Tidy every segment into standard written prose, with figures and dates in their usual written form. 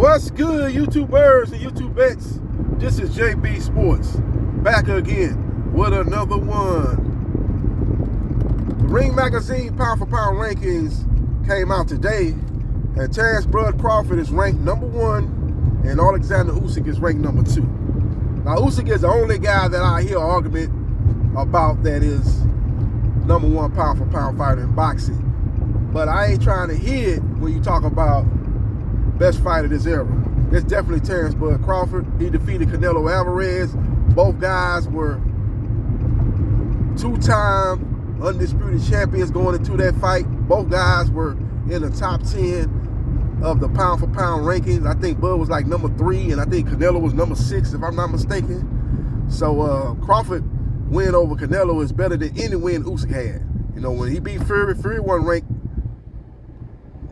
What's good, YouTubers and YouTubettes? This is JB Sports, back again with another one. The Ring Magazine Pound for Pound rankings came out today, and Terrence Crawford is ranked number 1, and Oleksandr Usyk is ranked number 2. Now, Usyk is the only guy that I hear argument about that is number 1 pound for pound fighter in boxing. But I ain't trying to hear it when you talk about best fighter this era. It's definitely Terrence Crawford. He defeated Canelo Alvarez. Both guys were 2-time undisputed champions going into that fight. Both guys were in the top 10 of the pound for pound rankings. I think Bud was like number 3, and I think Canelo was number 6, if I'm not mistaken. So Crawford win over Canelo is better than any win Usyk had. You know, when he beat Fury, Fury wasn't ranked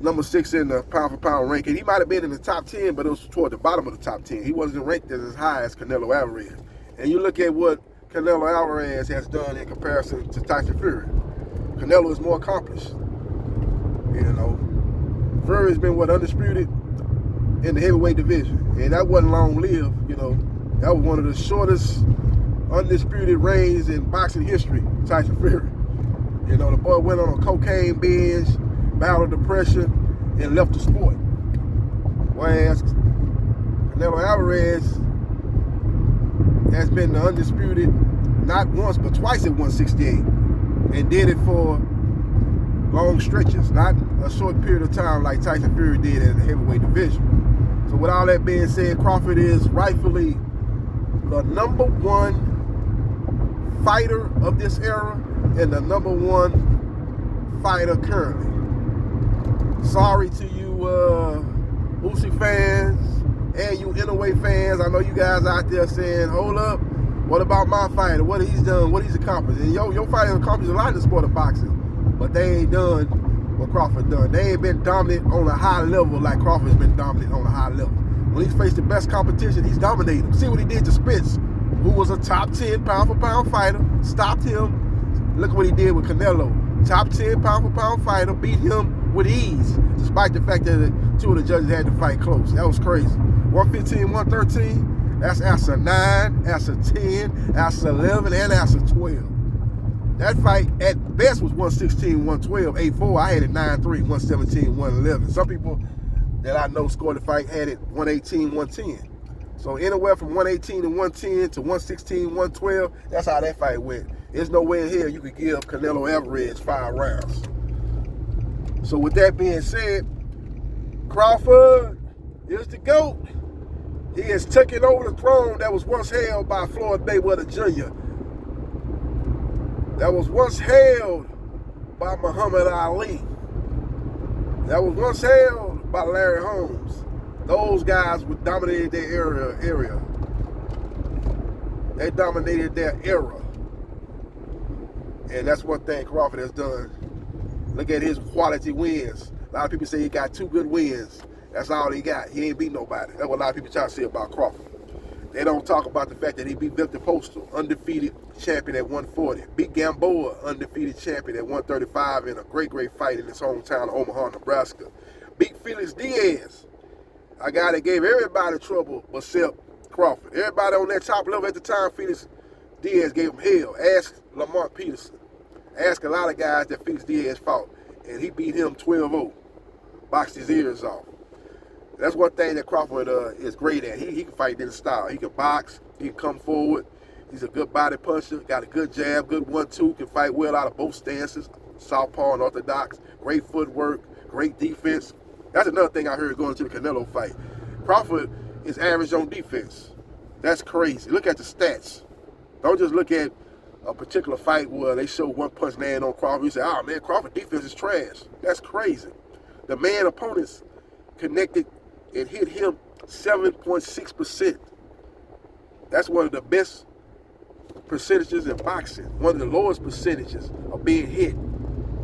number 6 in the pound for pound ranking. He might have been in the top 10, but it was toward the bottom of the top 10. He wasn't ranked as high as Canelo Alvarez. And you look at what Canelo Alvarez has done in comparison to Tyson Fury. Canelo is more accomplished. You know, Fury's been undisputed in the heavyweight division, and that wasn't long lived. You know, that was one of the shortest undisputed reigns in boxing history. Tyson Fury. You know, the boy went on a cocaine binge, battled depression, and left the sport. Whereas Canelo Alvarez has been the undisputed not once but twice at 168, and did it for long stretches, not a short period of time like Tyson Fury did in the heavyweight division. So with all that being said, Crawford is rightfully the number 1 fighter of this era and the number 1 fighter currently. Sorry to you Usyk fans and you Inoue fans. I know you guys out there saying, hold up, what about my fighter? What he's done, what he's accomplished? And your fighter accomplished a lot in the sport of boxing, but they ain't done what Crawford done. They ain't been dominant on a high level like Crawford's been dominant on a high level. When he's faced the best competition, he's dominated him. See what he did to Spence, who was a top 10 pound for pound fighter, stopped him. Look what he did with Canelo. Top 10 pound for pound fighter, beat him with ease, despite the fact that 2 of the judges had to fight close. That was crazy. 115, 113, that's ASA 9, ASA 10, ASA 11, and ASA 12. That fight at best was 116, 112, 8-4. I had it 9-3, 117, 111. Some people that I know scored the fight had it 118, 110. So anywhere from 118 to 110 to 116, 112, that's how that fight went. There's no way in hell you could give Canelo Alvarez 5 rounds. So with that being said, Crawford is the GOAT. He is taking over the throne that was once held by Floyd Mayweather Jr. That was once held by Muhammad Ali. That was once held by Larry Holmes. Those guys would dominated their area. They dominated their era. And that's one thing Crawford has done. Look at his quality wins. A lot of people say he got 2 good wins. That's all he got. He ain't beat nobody. That's what a lot of people try to say about Crawford. They don't talk about the fact that he beat Victor Postal, undefeated champion at 140. Beat Gamboa, undefeated champion at 135 in a great fight in his hometown of Omaha, Nebraska. Beat Felix Diaz, a guy that gave everybody trouble except Crawford. Everybody on that top level at the time, Felix Diaz gave him hell. Ask Lamont Peterson. Ask a lot of guys that Felix Diaz fought, and he beat him 12-0. Boxed his ears off. That's one thing that Crawford is great at. He can fight in his style. He can box. He can come forward. He's a good body puncher. Got a good jab, good 1-2. Can fight well out of both stances, southpaw and orthodox. Great footwork, great defense. That's another thing I heard going into the Canelo fight. Crawford is average on defense. That's crazy. Look at the stats. Don't just look at a particular fight where they show one punch land on Crawford. You say, oh man, Crawford defense is trash. That's crazy. The man opponents connected and hit him 7.6%. That's one of the best percentages in boxing. One of the lowest percentages of being hit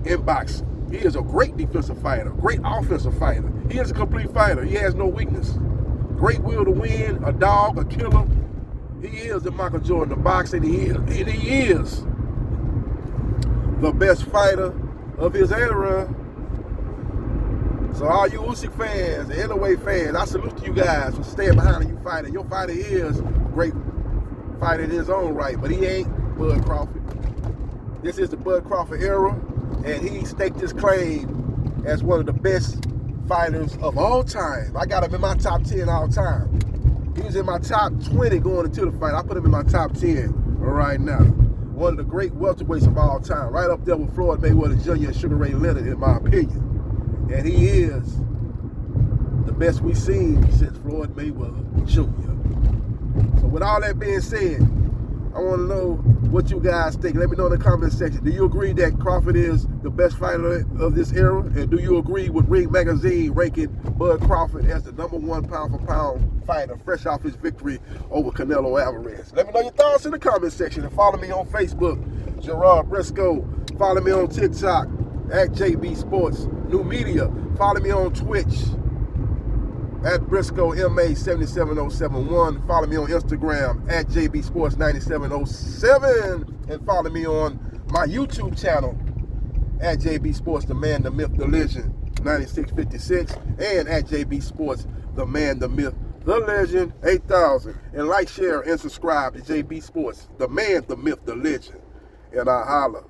in boxing. He is a great defensive fighter, great offensive fighter. He is a complete fighter. He has no weakness. Great will to win, a dog, a killer. He is the Michael Jordan of boxing. He is the best fighter of his era So all you Usyk fans and NOA fans, I salute you guys for staying behind and you fighting. Your fighter is a great fighter in his own right, but he ain't Bud Crawford. This is the Bud Crawford era, and he staked his claim as one of the best fighters of all time. I got him in my top 10 all time. He was in my top 20 going into the fight. I put him in my top 10 right now. One of the great welterweights of all time, right up there with Floyd Mayweather Jr. and Sugar Ray Leonard, in my opinion. And he is the best we've seen since Floyd Mayweather Jr. So with all that being said, I want to know what you guys think. Let me know in the comment section. Do you agree that Crawford is the best fighter of this era? And do you agree with Ring Magazine ranking Bud Crawford as the #1 pound-for-pound fighter fresh off his victory over Canelo Alvarez? Let me know your thoughts in the comment section. And follow me on Facebook, Gerard Briscoe. Follow me on TikTok, at JB Sports New Media. Follow me on Twitch, at Briscoe MA77071. Follow me on Instagram at JB Sports 9707. And follow me on my YouTube channel at JB Sports The Man, The Myth, The Legend 9656. And at JB Sports The Man, The Myth, The Legend 8000. And like, share, and subscribe to JB Sports The Man, The Myth, The Legend. And I holla.